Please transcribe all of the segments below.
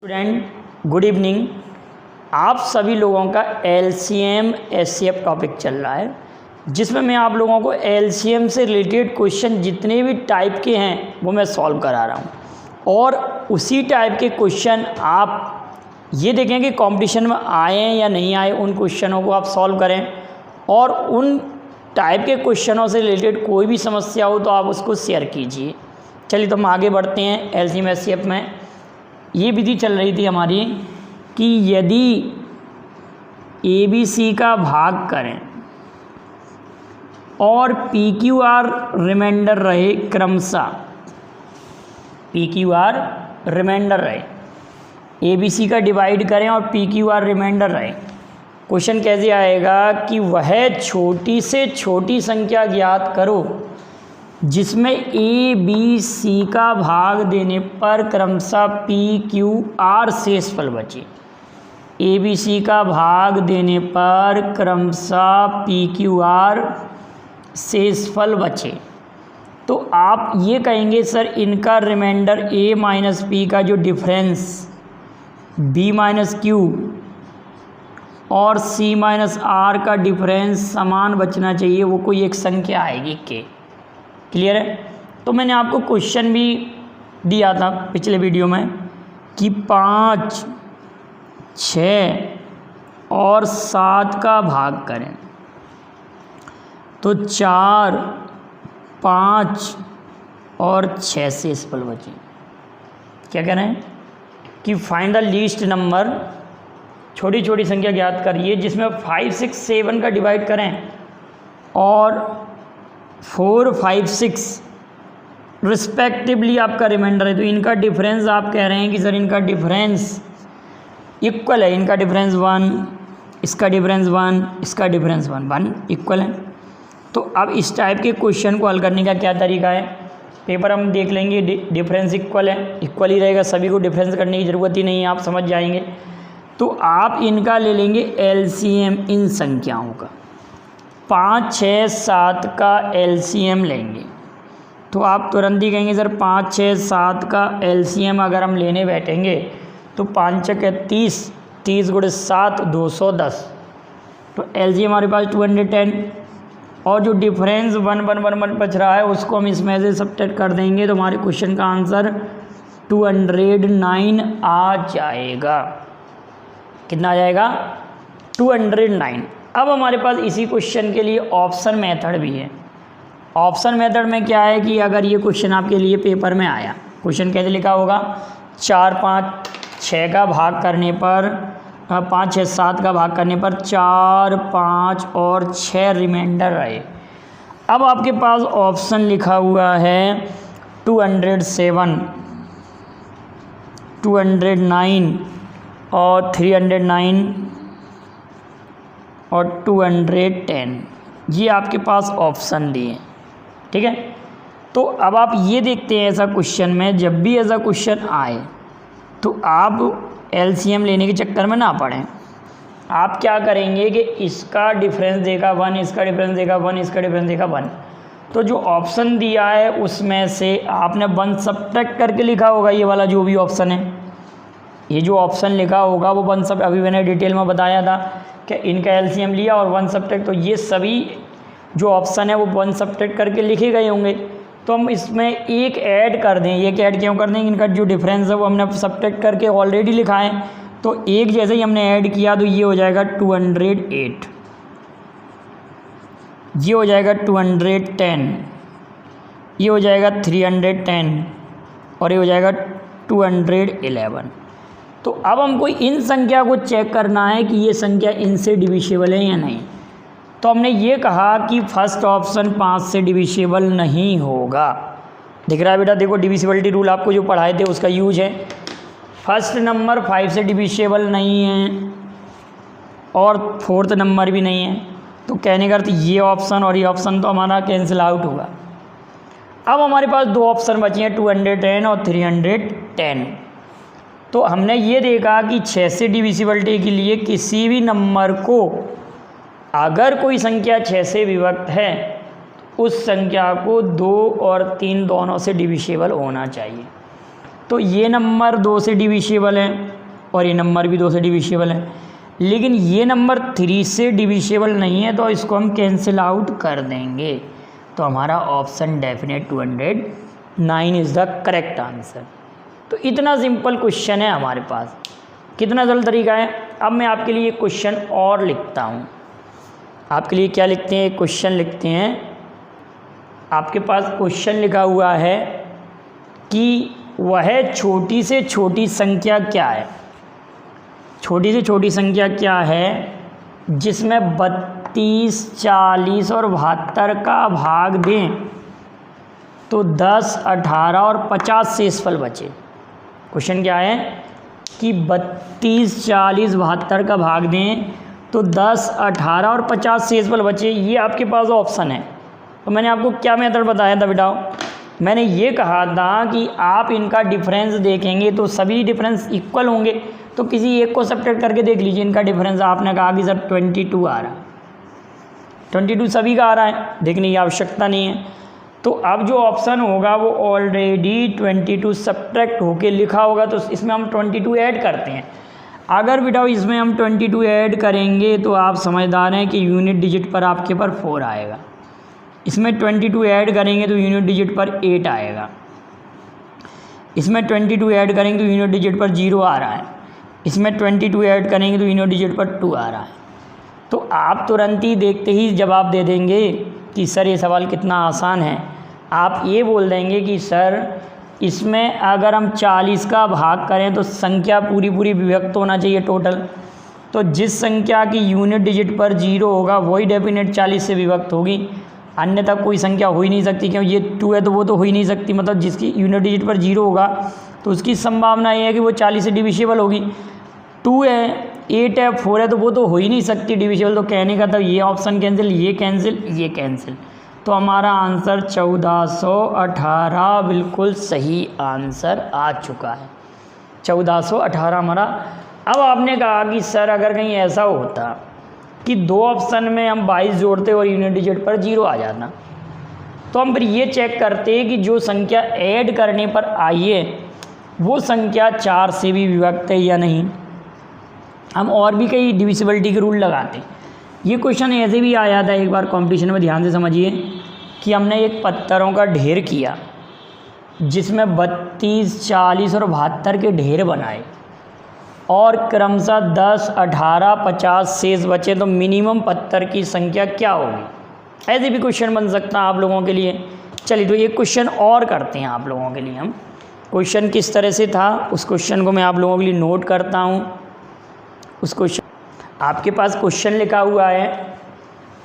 Student good evening. आप सभी लोगों का एलसीएम एचसीएफ टॉपिक चल रहा है, जिसमें मैं आप लोगों को एलसीएम से रिलेटेड क्वेश्चन जितने भी टाइप के हैं वो मैं सॉल्व करा रहा हूं। और उसी टाइप के क्वेश्चन आप ये देखें कि कंपटीशन में आए या नहीं आए, उन क्वेश्चनों को आप सॉल्व करें। और उन टाइप के क्वेश्चनों से रिलेटेड कोई भी समस्या हो तो आप उसको शेयर कीजिए। चलिए तो हम आगे बढ़ते हैं। एलसीएम एचसीएफ में ये विधि चल रही थी हमारी कि यदि ABC का भाग करें और PQR रिमाइंडर रहे, क्रमशः PQR रिमाइंडर रहे, ABC का डिवाइड करें और PQR रिमाइंडर रहे। क्वेश्चन कैसे आएगा कि वह छोटी से छोटी संख्या ज्ञात करो जिसमें ABC का भाग देने पर क्रमशः PQR शेषफल बचे। ABC का भाग देने पर क्रमशः PQR शेषफल बचे। तो आप ये कहेंगे सर इनका रिमाइंडर A माइनस P का जो डिफरेंस B माइनस Q और C माइनस R का डिफरेंस समान बचना चाहिए, वो कोई एक संख्या आएगी K। क्लियर है? तो मैंने आपको क्वेश्चन भी दिया था पिछले वीडियो में कि 5, 6 और 7 का भाग करें तो 4, 5 और 6 शेषफल बचे। क्या कह रहे हैं कि फाइंड द लीस्ट नंबर, छोटी छोटी संख्या ज्ञात करिए जिसमें 5, 6, 7 का डिवाइड करें और 4, 5, 6 रिस्पेक्टिवली आपका रिमाइंडर है। तो इनका डिफरेंस आप कह रहे हैं कि सर इनका डिफरेंस इक्वल है, इनका डिफरेंस 1, इसका डिफरेंस 1, इसका डिफरेंस 1 इक्वल है। तो अब इस टाइप के क्वेश्चन को हल करने का क्या तरीका है, पेपर हम देख लेंगे। डिफरेंस इक्वल है, इक्वल ही रहेगा, सभी को डिफरेंस करने की ज़रूरत ही नहीं है, आप समझ जाएंगे। तो आप इनका ले लेंगे एलसीएम इन संख्याओं का, 5, 6, 7 का एलसीएम लेंगे। तो आप तुरंत ही कहेंगे सर 5, 6, 7 का एलसीएम अगर हम लेने बैठेंगे तो 5 × 30, 30 × 7 210। तो एलसीएम हमारे पास 210 और जो डिफरेंस 1, 1, 1, 1 बच रहा है उसको हम इसमें से सब्ट्रैक्ट कर देंगे तो हमारे क्वेश्चन का आंसर 209 आ जाएगा। कितना आ जाएगा? 209। अब हमारे पास इसी क्वेश्चन के लिए ऑप्शन मेथड भी है। ऑप्शन मेथड में क्या है कि अगर ये क्वेश्चन आपके लिए पेपर में आया, क्वेश्चन कैसे लिखा होगा, 4, 5, 6 का भाग करने पर 5, 6, 7 का भाग करने पर 4, 5 और 6 रिमाइंडर रहे। अब आपके पास ऑप्शन लिखा हुआ है 207, 209 और 309 और 210, ये आपके पास ऑप्शन दिए, ठीक है। तो अब आप ये देखते हैं ऐसा क्वेश्चन में, जब भी ऐसा क्वेश्चन आए तो आप एलसीएम लेने के चक्कर में ना पड़ें। आप क्या करेंगे कि इसका डिफरेंस देगा 1, इसका डिफरेंस देगा 1, इसका डिफरेंस देगा 1। तो जो ऑप्शन दिया है उसमें से आपने 1 सब्ट्रैक्ट करके लिखा होगा, ये वाला जो भी ऑप्शन है, ये जो ऑप्शन लिखा होगा वो 1 सब, अभी मैंने डिटेल में बताया था कि इनका एलसीएम लिया और 1 सब्ट्रैक्ट। तो ये सभी जो ऑप्शन है वो 1 सब्ट्रैक्ट करके लिखे गए होंगे। तो हम इसमें एक ऐड कर दें। ये ऐड क्यों कर दें? इनका जो डिफरेंस है वो हमने सब्ट्रैक्ट करके ऑलरेडी लिखा है, तो एक जैसे ही हमने ऐड किया तो ये हो जाएगा 208, ये हो जाएगा 210, ये हो जाएगा 310 और ये हो जाएगा 211। तो अब हमको इन संख्या को चेक करना है कि ये संख्या इनसे डिविजिबल है या नहीं। तो हमने ये कहा कि फर्स्ट ऑप्शन 5 से डिविजिबल नहीं होगा। दिख रहा है बेटा, देखो डिविजिबिलिटी रूल आपको जो पढ़ाए थे उसका यूज है। फर्स्ट नंबर 5 से डिविजिबल नहीं है और 4th नंबर भी नहीं है। तो कहने का अर्थ ये ऑप्शन और ये ऑप्शन तो हमारा कैंसिल आउट होगा। अब हमारे पास 2 ऑप्शन बचे हैं, 210 और 310। तो हमने ये देखा कि 6 से डिविजिबिलिटी के लिए किसी भी नंबर को, अगर कोई संख्या 6 से विभक्त है उस संख्या को 2 और 3 दोनों से डिविजिबल होना चाहिए। तो ये नंबर 2 से डिविशिबल है और ये नंबर भी 2 से डिविशिबल है, लेकिन ये नंबर 3 से डिविशिबल नहीं है, तो इसको हम कैंसिल आउट कर देंगे। तो हमारा option definite 209 is the correct answer. तो इतना सिंपल क्वेश्चन है हमारे पास, कितना सरल तरीका है। अब मैं आपके लिए क्वेश्चन और लिखता हूँ। आपके लिए क्या लिखते हैं, क्वेश्चन लिखते हैं। आपके पास क्वेश्चन लिखा हुआ है कि वह छोटी से छोटी संख्या क्या है, छोटी से छोटी संख्या क्या है जिसमें 32, 40 और 72 का भाग दें तो 10, 18 और 50 शेषफल बचे। क्वेश्चन क्या है कि 32, 40, 72 का भाग दें तो 10, 18 और 50 शेषफल बचे। ये आपके पास ऑप्शन है। तो मैंने आपको क्या मेथड बताया था बेटा, मैंने ये कहा था कि आप इनका डिफरेंस देखेंगे तो सभी डिफरेंस इक्वल होंगे, तो किसी एक को सब्ट्रैक्ट करके देख लीजिए इनका डिफरेंस। आपने कहा कि सर 22 आ रहा है, 22 सभी का आ रहा है, देखने की आवश्यकता नहीं है। तो अब जो ऑप्शन होगा वो ऑलरेडी 22 सब्ट्रैक्ट होके लिखा होगा, तो इसमें हम 22 ऐड करते हैं। अगर बेटा इसमें हम 22 ऐड करेंगे तो आप समझदार हैं कि यूनिट डिजिट पर आपके पर 4 आएगा। इसमें 22 ऐड करेंगे तो यूनिट डिजिट पर 8 आएगा। इसमें 22 ऐड करेंगे तो यूनिट डिजिट पर 0 आ रहा है। इसमें 22 ऐड करेंगे तो यूनिट डिजिट पर 2 आ रहा है। तो आप तुरंत ही देखते ही जवाब दे देंगे कि सर ये सवाल कितना आसान है। आप ये बोल देंगे कि सर इसमें अगर हम 40 का भाग करें तो संख्या पूरी पूरी विभक्त होना चाहिए टोटल। तो जिस संख्या की यूनिट डिजिट पर 0 होगा वही डेफिनेट 40 से विभक्त होगी, अन्यथा कोई संख्या हो ही नहीं सकती, क्योंकि ये 2 है तो वो तो हो ही नहीं सकती। मतलब जिसकी यूनिट डिजिट पर 0 होगा तो उसकी संभावना ये है कि वो 40 से डिविशिबल होगी। 2 है, 8 है, 4 है तो वो तो हो ही नहीं सकती डिविशिबल। तो कहने का तो ये ऑप्शन कैंसिल, ये कैंसिल, ये कैंसिल। तो हमारा आंसर 1418 बिल्कुल सही आंसर आ चुका है। 1418 हमारा। अब आपने कहा कि सर अगर कहीं ऐसा होता कि 2 ऑप्शन में हम 22 जोड़ते और यूनिट डिजिट पर 0 आ जाता, तो हम फिर ये चेक करते कि जो संख्या ऐड करने पर आई है वो संख्या 4 से भी विभक्त है या नहीं। हम और भी कई डिविजिबिलिटी के रूल लगाते। ये क्वेश्चन ऐसे भी आया था एक बार कंपटीशन में, ध्यान से समझिए कि हमने एक पत्थरों का ढेर किया जिसमें 32, 40 और 72 के ढेर बनाए और क्रमशः 10, 18, 50 शेष बचे, तो मिनिमम पत्थर की संख्या क्या होगी। ऐसे भी क्वेश्चन बन सकता है आप लोगों के लिए। चलिए तो ये क्वेश्चन और करते हैं आप लोगों के लिए हम। क्वेश्चन किस तरह से था उस क्वेश्चन को मैं आप लोगों के लिए नोट करता हूँ। उस क्वेश्चन आपके पास क्वेश्चन लिखा हुआ है,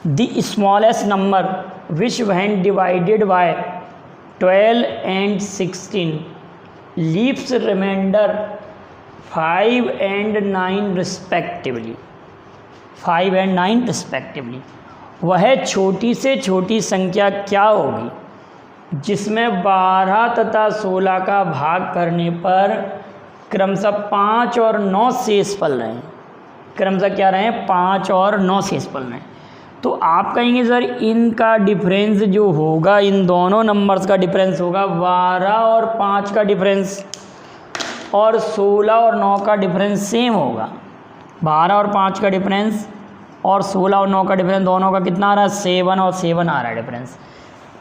the smallest number which when divided by 12 and 16 leaves remainder 5 and 9 respectively, 5 and 9 respectively. वह छोटी से छोटी संख्या क्या होगी जिसमें 12 तथा 16 का भाग करने पर क्रमशः 5 और 9 शेषफल रहें। क्रमशः क्या रहे, 5 और 9 शेषफल रहें। तो आप कहेंगे सर इनका डिफरेंस जो होगा, इन दोनों नंबर्स का डिफरेंस होगा 12 और 5 का डिफरेंस, और 16 और 9 का डिफरेंस सेम होगा। 12 और 5 का डिफरेंस और 16 और 9 का डिफरेंस दोनों का कितना आ रहा है, 7 और 7 आ रहा है डिफरेंस।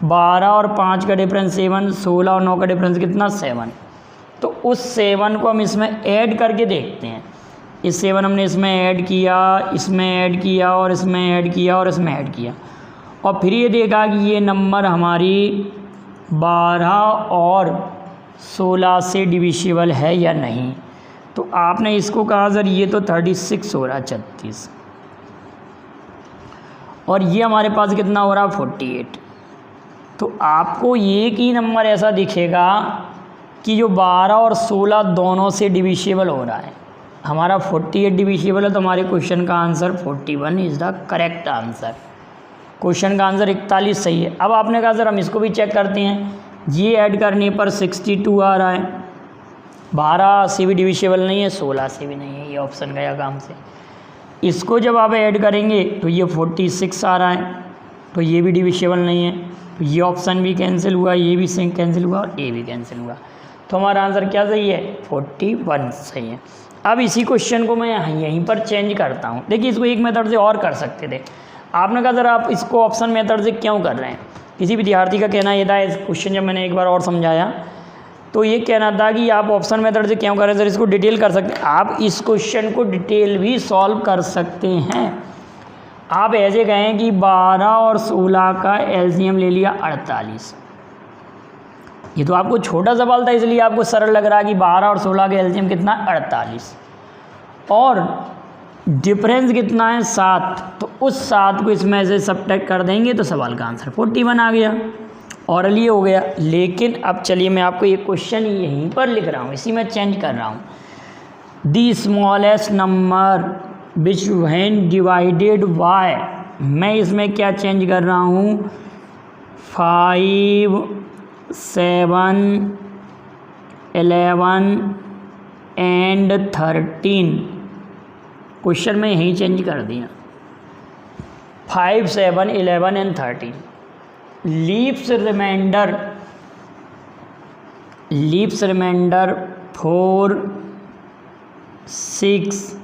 12 और 5 का डिफरेंस 7, 16 और 9 का डिफरेंस कितना, 7। तो उस 7 को हम इसमें ऐड करके देखते हैं। इस 7 हमने इसमें ऐड किया, इसमें ऐड किया और इसमें ऐड किया और इसमें ऐड किया, और फिर ये देखा कि ये नंबर हमारी 12 और 16 से डिविजिबल है या नहीं। तो आपने इसको कहा सर ये तो 36 हो रहा है, 36, और ये हमारे पास कितना हो रहा है, 48। तो आपको एक ही नंबर ऐसा दिखेगा कि जो 12 और 16 दोनों से डिविजिबल हो रहा है। हमारा 48 डिविजिबल है, तो हमारे क्वेश्चन का answer 41 is the correct answer. Question का आंसर 41 सही है। अब आपने कहा सर हम इसको भी चेक करते हैं, ये ऐड करने पर 62 आ रहा है। 12 से भी डिविजिबल नहीं है, 16 से भी नहीं है, ये ऑप्शन गया काम से। इसको जब आप ऐड करेंगे तो ये 46 आ रहा है, तो ये भी डिविजिबल नहीं है, तो ये ऑप्शन भी कैंसिल हुआ, ये भी कैंसिल हुआ और ये भी कैंसिल हुआ। तो हमारा आंसर क्या सही है, 41 सही है। अब इसी क्वेश्चन को मैं यहीं पर चेंज करता हूँ। देखिए इसको एक मेथड से और कर सकते थे। आपने कहा सर आप इसको ऑप्शन मेथड से क्यों कर रहे हैं, किसी विद्यार्थी का कहना ये था, इस क्वेश्चन जब मैंने एक बार और समझाया तो ये कहना था कि आप ऑप्शन मेथड से क्यों कर रहे हैं सर, इसको डिटेल कर सकते हैं। आप इस क्वेश्चन को डिटेल भी सॉल्व कर सकते हैं। आप ऐसे कहें कि 12 और 16 का एलसीएम ले लिया 48। ये तो आपको छोटा सवाल था इसलिए आपको सरल लग रहा है कि 12 और 16 का एलसीएम कितना, 48, और डिफरेंस कितना है 7, तो उस 7 को इसमें से सब्ट्रैक्ट कर देंगे तो सवाल का आंसर 41 आ गया, ऑरली हो गया। लेकिन अब चलिए मैं आपको ये क्वेश्चन यहीं पर लिख रहा हूँ, इसी में चेंज कर रहा हूँ। The smallest number which when divided bye, मैं इसमें क्या चेंज कर रहा हूँ, 5, 7, 11 एंड 13। क्वेश्चन में यहीं चेंज कर दिया, 5, 7, 11 and 13। Leaves remainder 4, 6,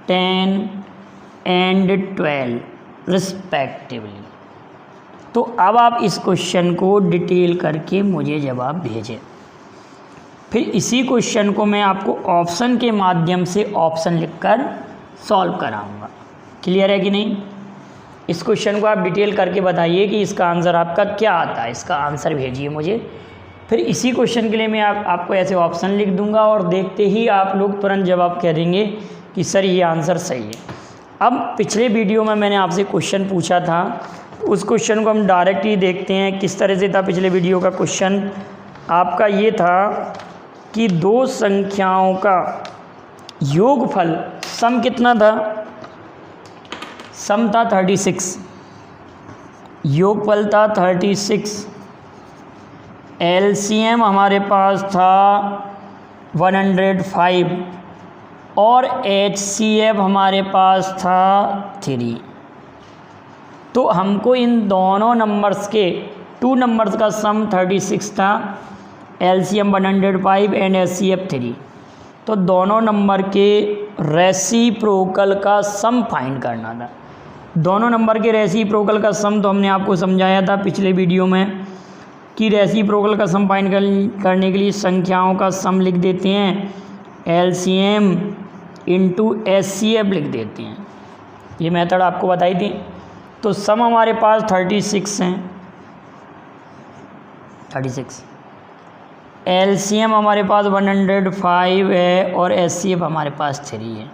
10 and 12 respectively. तो अब आप इस क्वेश्चन को डिटेल करके मुझे जवाब भेजें। फिर इसी क्वेश्चन को मैं आपको ऑप्शन के माध्यम से ऑप्शन लिखकर सॉल्व कराऊंगा। क्लियर है कि नहीं? इस क्वेश्चन को आप डिटेल करके बताइए कि इसका आंसर आपका क्या आता है, इसका आंसर भेजिए मुझे। फिर इसी क्वेश्चन के लिए मैं आपको ऐसे ऑप्शन लिख दूंगा और देखते ही आप लोग तुरंत जवाब कह देंगे कि सर ये आंसर सही है। अब पिछले वीडियो में मैंने आपसे क्वेश्चन पूछा था, उस क्वेश्चन को हम डायरेक्ट ही देखते हैं किस तरह से था। पिछले वीडियो का क्वेश्चन आपका ये था कि दो संख्याओं का योगफल सम कितना था, सम था 36, योगफल था 36, एलसीएम हमारे पास था 105 और एचसीएफ हमारे पास था 3। तो हमको इन दोनों नंबर्स के 2 नंबर्स का सम 36 था, एलसीएम 105 एंड एचसीएफ 3। तो दोनों नंबर के रेसिप्रोकल का सम फाइंड करना था। दोनों नंबर के रेसिप्रोकल का सम तो हमने आपको समझाया था पिछले वीडियो में कि रेसिप्रोकल का सम फाइंड करने के लिए संख्याओं का सम लिख देते हैं, एलसीएम इंटू एचसीएफ लिख देते हैं। ये मेथड आपको बताई थी। तो सम हमारे पास 36 हैं, 36, एलसीएम हमारे पास 105 है और एचसीएफ हमारे पास 3 है।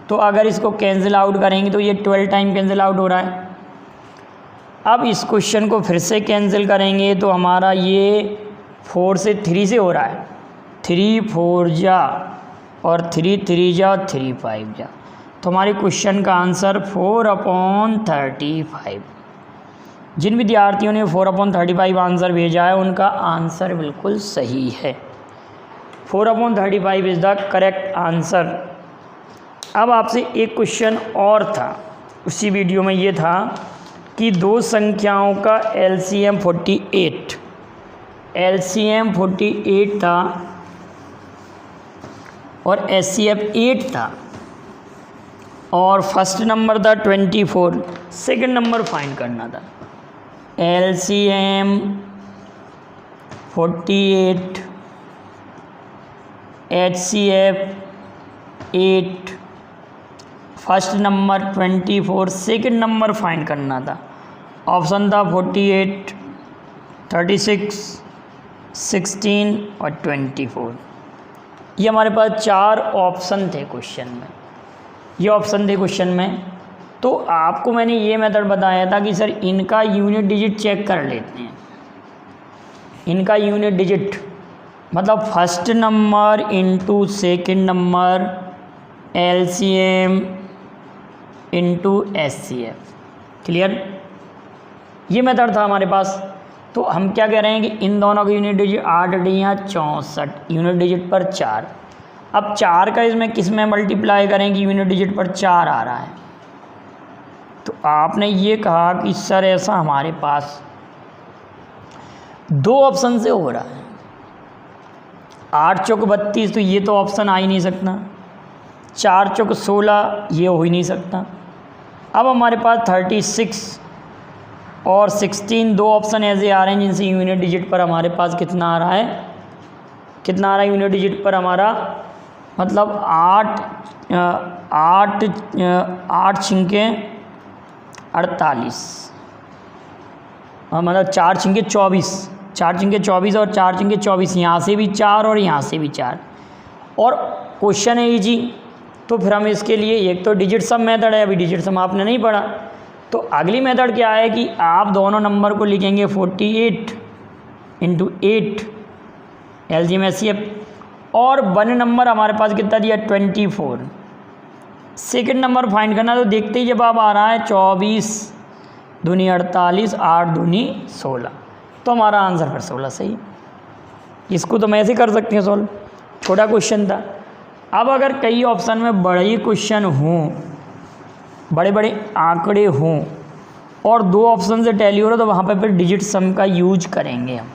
तो अगर इसको कैंसिल आउट करेंगे तो ये 12 टाइम कैंसिल आउट हो रहा है। अब इस क्वेश्चन को फिर से कैंसिल करेंगे तो हमारा ये 4 से 3 से हो रहा है, 3 4 जा और 3 3 जा और 3 5 जा। तो हमारे क्वेश्चन का आंसर 4/35। जिन विद्यार्थियों ने 4/35 आंसर भेजा है उनका आंसर बिल्कुल सही है। 4/35 इज़ द करेक्ट आंसर। अब आपसे एक क्वेश्चन और था उसी वीडियो में, ये था कि दो संख्याओं का एलसीएम 48, एलसीएम 48 था और एचसीएफ 8 था और फर्स्ट नंबर था 24, सेकंड नंबर फाइंड करना था। LCM 48, HCF 8, first number 24, second number find करना था। ऑप्शन था 48, 36, 16 और 24। ये हमारे पास 4 ऑप्शन थे क्वेश्चन में, ये ऑप्शन थे क्वेश्चन में। तो आपको मैंने ये मेथड बताया था कि सर इनका यूनिट डिजिट चेक कर लेते हैं। इनका यूनिट डिजिट मतलब first number into second number, LCM into HCF. Clear? ये मेथड था हमारे पास। तो हम क्या कह रहे हैं कि इन दोनों का यूनिट डिजिट 8 डियाँ 64, यूनिट डिजिट पर 4। अब 4 का इसमें किस में मल्टीप्लाई करेंगे, यूनिट डिजिट पर 4 आ रहा है। तो आपने ये कहा कि सर ऐसा हमारे पास 2 ऑप्शन से हो रहा है। 8 चौक 32, तो ये तो ऑप्शन आ ही नहीं सकता। 4 चौक 16, ये हो ही नहीं सकता। अब हमारे पास 36 और 16 दो ऑप्शन ऐसे आ रहे हैं जिनसे यूनिट डिजिट पर हमारे पास कितना आ रहा है, कितना आ रहा है यूनिट डिजिट पर हमारा, मतलब 8 छिंके 48, मतलब 4 छिंके 24, 4 छिंके 24 और 4 छिंके 24, यहाँ से भी 4 और यहाँ से भी 4। और क्वेश्चन है इजी, तो फिर हम इसके लिए एक तो डिजिट सम मेथड है, अभी डिजिट सम आपने नहीं पढ़ा, तो अगली मेथड क्या है कि आप दोनों नंबर को लिखेंगे 48 × 8 एलजीएम एचसीएफ, और 1 नंबर हमारे पास कितना दिया 24। सेकंड नंबर फाइंड करना, तो देखते ही जवाब आ रहा है 24 दूनी 48, 8 दूनी 16, तो हमारा आंसर फिर 16 सही। इसको तो मैं ऐसे कर सकते हैं सॉल्व, छोटा क्वेश्चन था। अब अगर कई ऑप्शन में बड़े क्वेश्चन हों, बड़े बड़े आंकड़े हों और 2 ऑप्शन से टैली हो रहा, तो वहाँ पर फिर डिजिट सम का यूज करेंगे हम।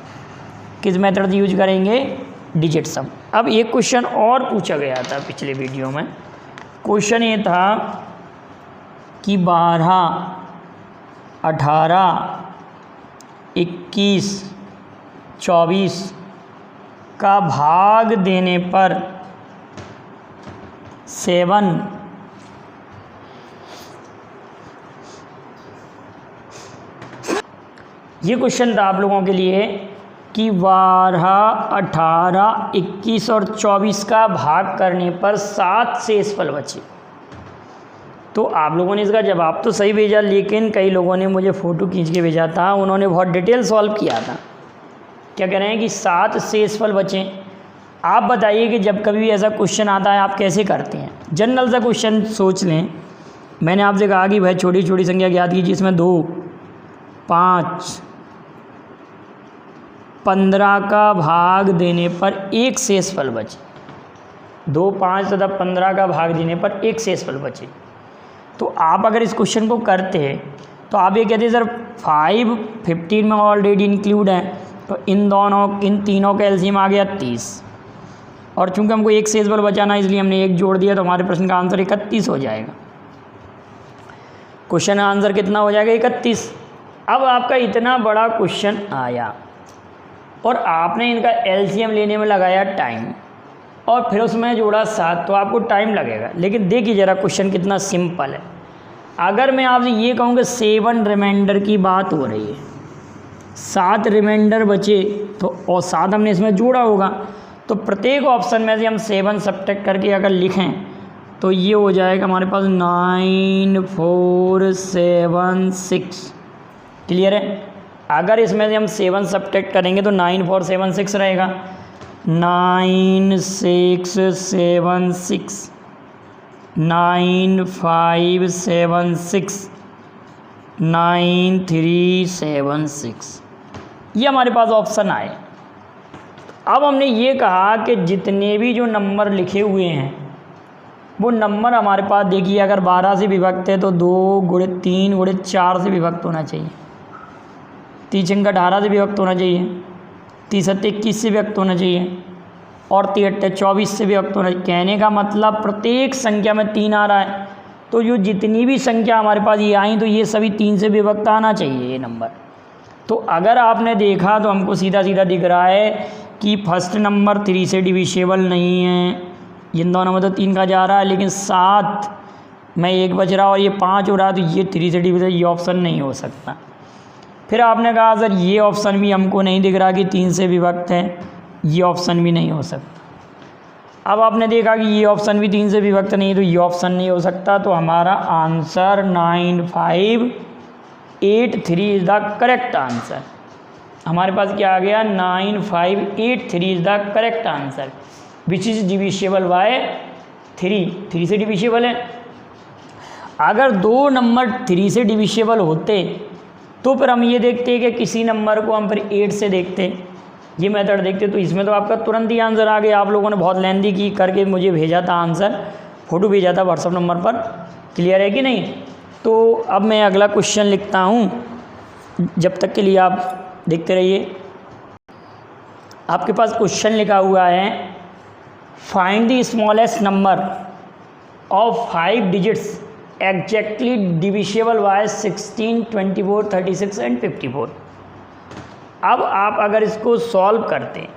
किस मेथड यूज करेंगे, डिजिट सम। अब एक क्वेश्चन और पूछा गया था पिछले वीडियो में, क्वेश्चन ये था कि 12, 18, 21, 24 का भाग देने पर 7 ये क्वेश्चन था आप लोगों के लिए कि 12, 18, 21 और 24 का भाग करने पर 7 शेषफल बचे। तो आप लोगों ने इसका जवाब तो सही भेजा, लेकिन कई लोगों ने मुझे फ़ोटो खींच के भेजा था, उन्होंने बहुत डिटेल सॉल्व किया था। क्या कह रहे हैं कि 7 शेषफल बचे। आप बताइए कि जब कभी भी ऐसा क्वेश्चन आता है आप कैसे करते हैं। जनरल सा क्वेश्चन सोच लें, मैंने आपसे कहा कि भाई छोटी छोटी संख्या ज्ञात कीजिए, जिसमें 2, 5, 15 का भाग देने पर 1 शेषफल बचे। 2, 5 तथा 15 का भाग देने पर 1 शेषफल बचे। तो आप अगर इस क्वेश्चन को करते तो आप ये कहते सर 5 15 में ऑलरेडी इंक्लूड है, तो इन तीनों का एलसीएम आ गया 30, और चूंकि हमको 1 शेषफल बचाना इसलिए हमने 1 जोड़ दिया, तो हमारे प्रश्न का आंसर 31 हो जाएगा। क्वेश्चन का आंसर कितना हो जाएगा 31। अब आपका इतना बड़ा क्वेश्चन आया और आपने इनका एलसीएम लेने में लगाया टाइम, और फिर उसमें जोड़ा 7, तो आपको टाइम लगेगा। लेकिन देखिए ज़रा क्वेश्चन कितना सिंपल है। अगर मैं आपसे ये कहूँ कि 7 रिमाइंडर की बात हो रही है, 7 रिमाइंडर बचे, तो और 7 हमने इसमें जोड़ा होगा, तो प्रत्येक ऑप्शन में से हम 7 सब्ट्रैक्ट करके अगर लिखें तो ये हो जाएगा हमारे पास 9 4 7 6। क्लियर है। अगर इसमें से हम 7 सब्ट्रैक्ट करेंगे तो 9 4 7 6 रहेगा, 9 6 7 6, 9 5 7 6, 9 3 7 6, ये हमारे पास ऑप्शन आए। अब हमने ये कहा कि जितने भी जो नंबर लिखे हुए हैं वो नंबर हमारे पास देखिए, अगर 12 से विभक्त है तो 2 × 3 × 4 से विभक्त होना चाहिए, 3 × 18 से विभक्त होना चाहिए, 3 × 21 से विभक्त होना चाहिए, और 3 × 24 से विभक्त होना चाहिए। कहने का मतलब प्रत्येक संख्या में 3 आ रहा है, तो जो जितनी भी संख्या हमारे पास ये आई तो ये सभी 3 से विभक्त आना चाहिए ये नंबर। तो अगर आपने देखा तो हमको सीधा सीधा दिख रहा है कि फर्स्ट नंबर 3 से डिविशेबल नहीं है, इन दोनों में तो 3 का जा रहा है, लेकिन 7 में 1 बच रहा और ये 5 हो रहा है, तो ये 3 से डिविजन, ये ऑप्शन नहीं हो सकता। फिर आपने कहा सर ये ऑप्शन भी हमको नहीं दिख रहा कि 3 से विभक्त है, ये ऑप्शन भी नहीं हो सकता। अब आपने देखा कि ये ऑप्शन भी 3 से विभक्त नहीं है, तो ये ऑप्शन नहीं हो सकता। तो हमारा answer 9 5 8 3 is the correct answer. हमारे पास क्या आ गया 9 5 8 3 is the correct answer which is divisible by 3 से डिविशेबल है। अगर 2 नंबर 3 से डिविशेबल होते तो फिर हम ये देखते कि किसी नंबर को हम फिर 8 से देखते, ये मेथड देखते, तो इसमें तो आपका तुरंत ही आंसर आ गया। आप लोगों ने बहुत लेंदी की करके मुझे भेजा था आंसर, फ़ोटो भेजा था व्हाट्सअप नंबर पर। क्लियर है कि नहीं। तो अब मैं अगला क्वेश्चन लिखता हूँ, जब तक के लिए आप देखते रहिए। आपके पास क्वेश्चन लिखा हुआ है, find the smallest number of 5 digits exactly divisible by 16, 24, 36 and 54। अब आप अगर इसको सॉल्व करते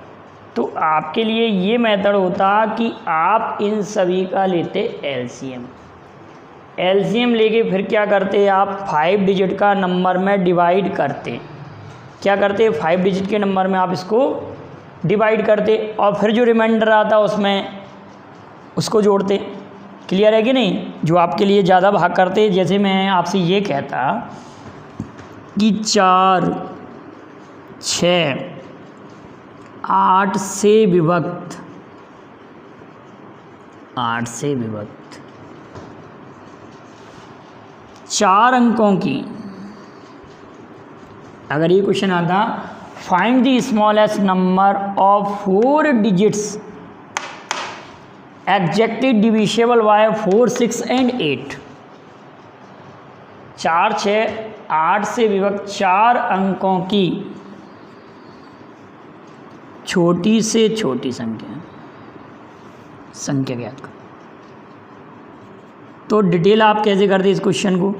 तो आपके लिए ये मेथड होता कि आप इन सभी का लेते एलसीएम लेके फिर क्या करते, आप 5 डिजिट का नंबर में डिवाइड करते। क्या करते, 5 डिजिट के नंबर में आप इसको डिवाइड करते और फिर जो रिमाइंडर आता उसमें उसको जोड़ते। क्लियर है कि नहीं? जो आपके लिए ज़्यादा भाग करते, जैसे मैं आपसे ये कहता कि 4, 6, 8 से विभक्त 4 अंकों की, अगर ये क्वेश्चन आता find the smallest number of 4 digits exactly divisible by 4, 6 and 8। 4, 6, 8 से विभक्त 4 अंकों की छोटी से छोटी संख्या ज्ञात करो। तो डिटेल आप कैसे करते इस क्वेश्चन को?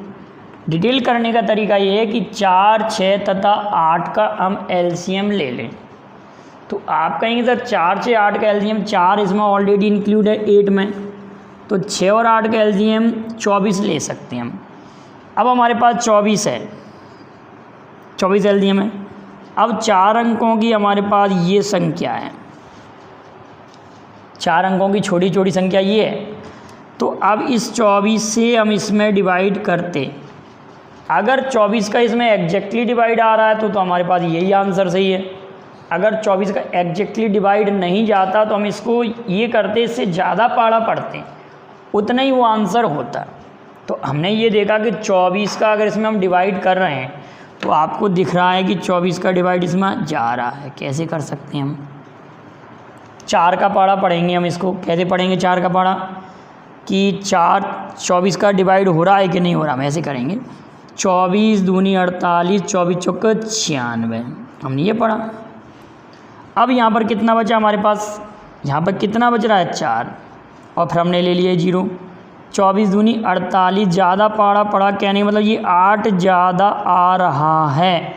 डिटेल करने का तरीका ये है कि 4, 6 तथा 8 का हम एलसीएम ले लें। तो आप कहेंगे सर 4, 6, 8 का एलसीएम, 4 इसमें ऑलरेडी इंक्लूड है 8 में, तो 6 और 8 का एलसीएम 24 ले सकते हैं हम। अब हमारे पास 24 है, 24 एलसीएम है। अब 4 अंकों की हमारे पास ये संख्या है, 4 अंकों की छोटी छोटी संख्या ये है। तो अब इस 24 से हम इसमें डिवाइड करते, अगर 24 का इसमें एग्जैक्टली डिवाइड आ रहा है तो हमारे पास यही आंसर सही है। अगर 24 का एग्जैक्टली डिवाइड नहीं जाता तो हम इसको ये करते, इससे ज़्यादा पाड़ा पढ़ते, उतना ही वो आंसर होता। तो हमने ये देखा कि 24 का अगर इसमें हम डिवाइड कर रहे हैं तो आपको दिख रहा है कि 24 का डिवाइड इसमें जा रहा है। कैसे कर सकते हैं हम? 4 का पाड़ा पढ़ेंगे हम इसको। कैसे पढ़ेंगे 4 का पाड़ा? कि 24 का डिवाइड हो रहा है कि नहीं हो रहा, हम ऐसे करेंगे 24 दूनी 48, 24 चौके 96। हमने ये पढ़ा। अब यहाँ पर कितना बचा हमारे पास? यहाँ पर कितना बच रहा है? 4, और फिर हमने ले लिया 0। 24 दूनी 48, ज़्यादा पाड़ा पड़ा कहने का मतलब ये 8 ज़्यादा आ रहा है,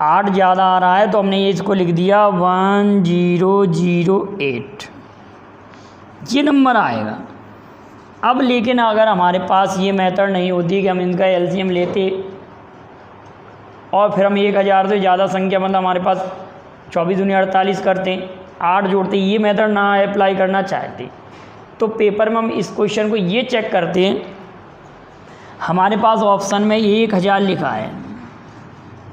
8 ज़्यादा आ रहा है, तो हमने ये इसको लिख दिया 1008, ये नंबर आएगा। अब लेकिन अगर हमारे पास ये मेथड नहीं होती कि हम इनका एलसीएम लेते और फिर हम 1000 से ज़्यादा संख्या मतलब हमारे पास 24 दूनी 48 करते, 8 जोड़ते, ये मेथड ना अप्लाई करना चाहते तो पेपर में हम इस क्वेश्चन को ये चेक करते हैं। हमारे पास ऑप्शन में 1000 लिखा है,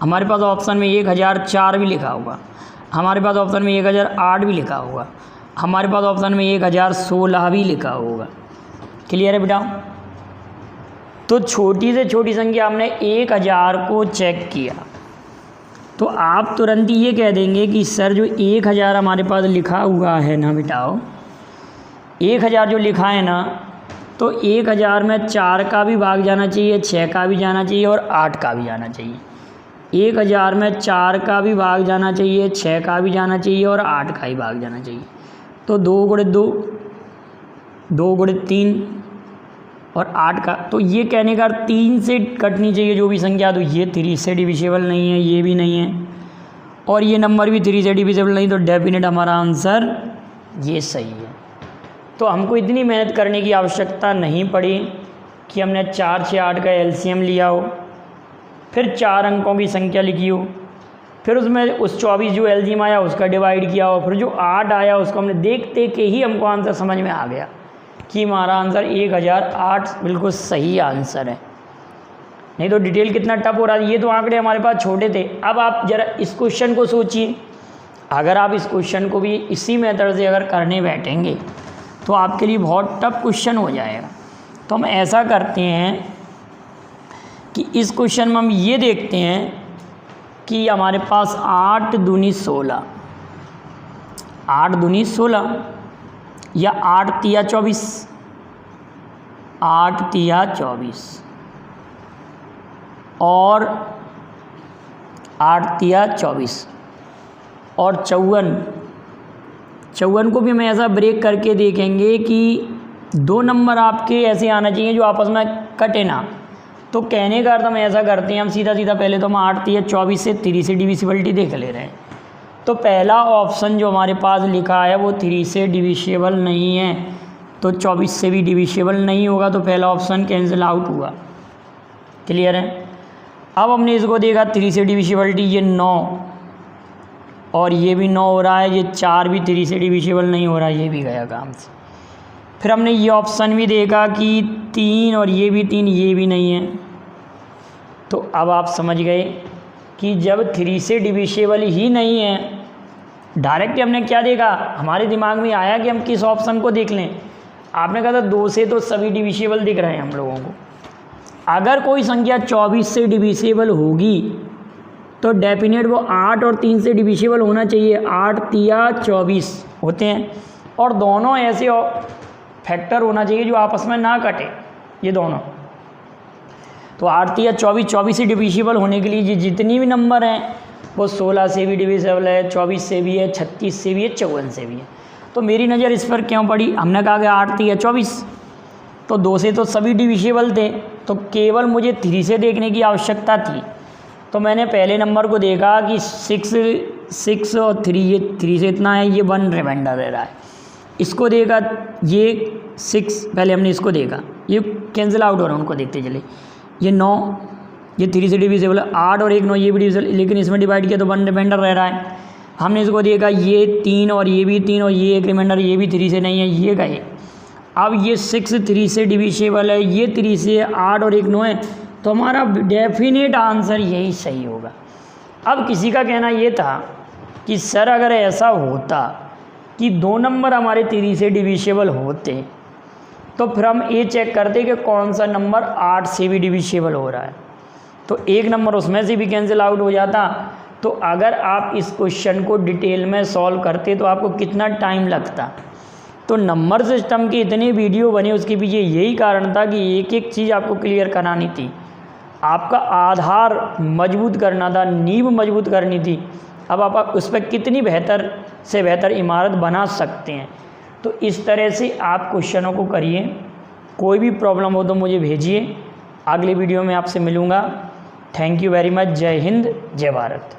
हमारे पास ऑप्शन में 1004 भी लिखा होगा, हमारे पास ऑप्शन में 1008 भी लिखा होगा, हमारे पास ऑप्शन में 1016 भी लिखा होगा। क्लियर है बेटा? तो छोटी से छोटी संख्या हमने 1000 को चेक किया तो आप तुरंत ही ये कह देंगे कि सर जो 1000 हमारे पास लिखा हुआ है ना बेटाओ, 1000 जो लिखा है ना, तो 1000 में 4 का भी भाग जाना चाहिए, 6 का भी जाना चाहिए और 8 का भी जाना चाहिए। 1000 में 4 का भी भाग जाना चाहिए, 6 का भी जाना चाहिए और 8 का ही भाग जाना चाहिए। तो 2 गुणे 2, 2 गुणे 3 और 8 का, तो ये कहने का 3 से कटनी चाहिए जो भी संख्या, तो ये 3 से डिविजिबल नहीं है, ये भी नहीं है और ये नंबर भी 3 से डिविजिबल नहीं, तो डेफिनेट हमारा आंसर ये सही है। तो हमको इतनी मेहनत करने की आवश्यकता नहीं पड़ी कि हमने 4, 6, 8 का एलसीएम लिया हो, फिर 4 अंकों की संख्या लिखी हो, फिर उसमें उस 24 जो एलसीएम आया उसका डिवाइड किया हो, फिर जो 8 आया उसको हमने देखते के ही हमको आंसर समझ में आ गया कि हमारा आंसर 1008 बिल्कुल सही आंसर है। नहीं तो डिटेल कितना टफ हो रहा है। ये तो आंकड़े हमारे पास छोटे थे। अब आप ज़रा इस क्वेश्चन को सोचिए, अगर आप इस क्वेश्चन को भी इसी मेथड से अगर करने बैठेंगे तो आपके लिए बहुत टफ क्वेश्चन हो जाएगा। तो हम ऐसा करते हैं कि इस क्वेश्चन में हम ये देखते हैं कि हमारे पास 8 दूनी 16, 8 दूनी 16 या 8 तिया 24, 8 तिया 24 और 8 तिया 24, और 54 को भी हम ऐसा ब्रेक करके देखेंगे कि 2 नंबर आपके ऐसे आना चाहिए जो आपस में कटे ना। तो कहने का अर्थ हम ऐसा करते हैं, हम सीधा सीधा पहले तो हम 8 या 24 से 3 से डिविजिबिलिटी देख ले रहे हैं। तो पहला ऑप्शन जो हमारे पास लिखा है वो 3 से डिविजिबल नहीं है, तो 24 से भी डिविजिबल नहीं होगा, तो पहला ऑप्शन कैंसिल आउट हुआ। क्लियर है। अब हमने इसको देखा 3 से डिविजिबिलिटी, ये 9 और ये भी 9 हो रहा है, ये 4 भी 3 से डिविजिबल नहीं हो रहा, ये भी गया काम से। फिर हमने ये ऑप्शन भी देखा कि 3 और ये भी 3, ये भी नहीं है। तो अब आप समझ गए कि जब 3 से डिविजिबल ही नहीं है, डायरेक्ट हमने क्या देखा, हमारे दिमाग में आया कि हम किस ऑप्शन को देख लें। आपने कहा था 2 से तो सभी डिविजिबल दिख रहे हैं हम लोगों को। अगर कोई संख्या 24 से डिविजिबल होगी तो डेफिनेट वो 8 और 3 से डिविजिबल होना चाहिए। 8 तिया 24 होते हैं, और दोनों ऐसे फैक्टर होना चाहिए जो आपस में ना कटे, ये दोनों। तो 8 तिया 24, 24 से डिविजिबल होने के लिए ये जितनी भी नंबर हैं वो 16 से भी डिविजिबल है, 24 से भी है, 36 से भी है, 54 से भी है। तो मेरी नज़र इस पर क्यों पड़ी, हमने कहा कि 8 तिया 24, तो 2 से तो सभी डिविजिबल थे, तो केवल मुझे 3 से देखने की आवश्यकता थी। तो मैंने पहले नंबर को देखा कि 6 और 3, ये 3 से इतना है, ये 1 रिमाइंडर रह रहा है। इसको देखा, ये 6, पहले हमने इसको देखा, ये कैंसिल आउट हो रहा है, उनको देखते चले। ये 9, ये 3 से डिविजिबल है, 8 और 1 9, ये भी डिविजिबल, लेकिन इसमें डिवाइड किया तो 1 रिमाइंडर रह रहा है। हमने इसको देखा, ये 3 और ये भी 3 और ये 1 रिमाइंडर, ये भी 3 से नहीं है, ये गए। अब ये 6 3 से डिविजिबल है, ये 3 से, 8 और 1 9 है, तो हमारा डेफिनेट आंसर यही सही होगा। अब किसी का कहना ये था कि सर अगर ऐसा होता कि 2 नंबर हमारे 3 से डिविजिबल होते तो फिर हम ये चेक करते कि कौन सा नंबर 8 से भी डिविजिबल हो रहा है, तो 1 नंबर उसमें से भी कैंसिल आउट हो जाता। तो अगर आप इस क्वेश्चन को डिटेल में सॉल्व करते तो आपको कितना टाइम लगता। तो नंबर सिस्टम के इतने वीडियो बने, उसके पीछे यही कारण था कि एक एक चीज़ आपको क्लियर करानी थी, आपका आधार मजबूत करना था, नींव मजबूत करनी थी। अब आप उस पर कितनी बेहतर से बेहतर इमारत बना सकते हैं। तो इस तरह से आप क्वेश्चनों को करिए। कोई भी प्रॉब्लम हो तो मुझे भेजिए, अगले वीडियो में आपसे मिलूँगा। Thank you very much. जय हिंद, जय भारत।